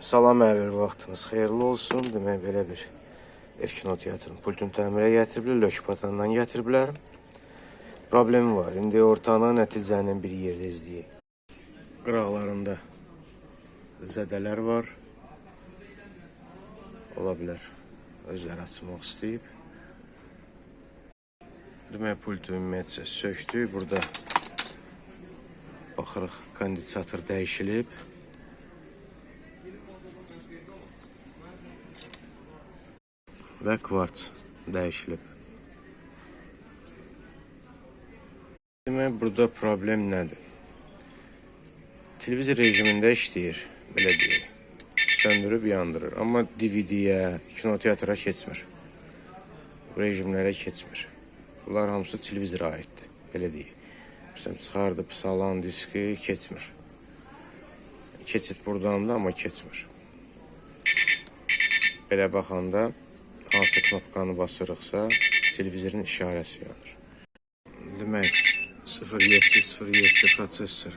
Salam əvvəl vaxtınız xeyirli olsun. Demək belə bir ev kino teatrının pultunu təmirə gətiriblər, Lökpatandan gətiriblər. Problemi var. İndi ortanı nəticənin bir yerdə izləyək. Qıraqlarında zədələr var. Ola bilər özləri açmaq istəyib. Demək pultu ümumiyyətcə söktü. Burada baxırıq kondensator dəyişilib. Və kvarts dəyişilib. Demək, burada problem nədir? Televizor rejimində işləyir, belə deyək. Söndürüb yandırır. Amma DVD-yə, kinoteatra keçmir. Bu rejimlərə keçmir. Bunlar hamısı televizora aiddir, belə deyək. Məsələn, çıxardıb salan diski keçmir. Keçid buradan da, amma keçmir. Belə baxanda hansı knopkanı basırıqsa, televizorun işarəsi yanır. Demək, 0707 prosesor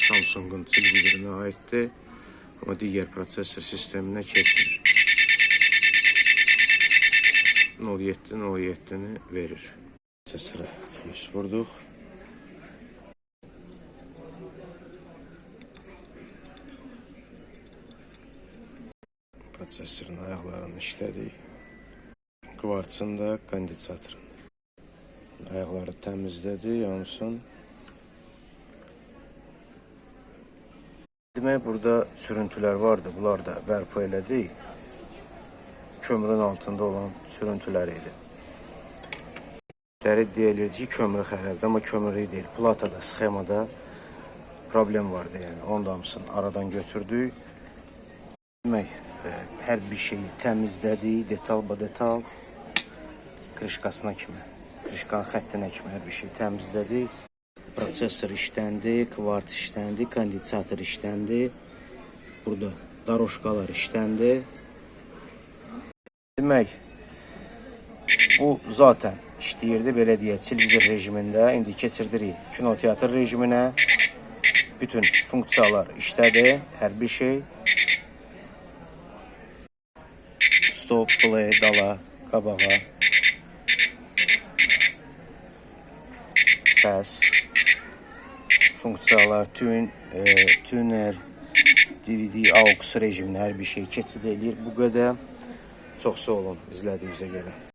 Samsung'un televizoruna aiddir, amma digər prosesor sisteminə keçmir. 0707-ni verir. Prosesora flüs vurduq. Prosesorun ayaqlarını işlədik. Kvartsında, kondensatorunda. Ayaqları təmizlədi, yansın. Demək, burada sürüntülər vardı. Bunlar da bərpa elədik. Kömürün altında olan sürüntülər idi. Deyilirdi ki, kömürü xərabdır, amma kömürü deyil. Platada, sxemada problem vardı, yəni. Onun da hamısını aradan götürdük. Demək, hər bir şeyi təmizlədik, detal-ba-detal. Krişkasına kimi, krişkanın xəttinə kimi hər bir şey təmizlədik. Prosesor işləndi, kvarts işləndi, kondensator işləndi. Burada daroşkalar işləndi. Demək, bu zaten işləyirdi, belə deyək, televizor rejimində. İndi keçirdirik kinoteatr rejiminə. Bütün funksiyalar işlədi, hər bir şey. Stop, play, dala, qabağa. Səs, funksiyalar, tuner, DVD, AUX rejiminə hər bir şey keçid eləyir. Bu qədər. Çox sağ olun izlədiyinizə görə.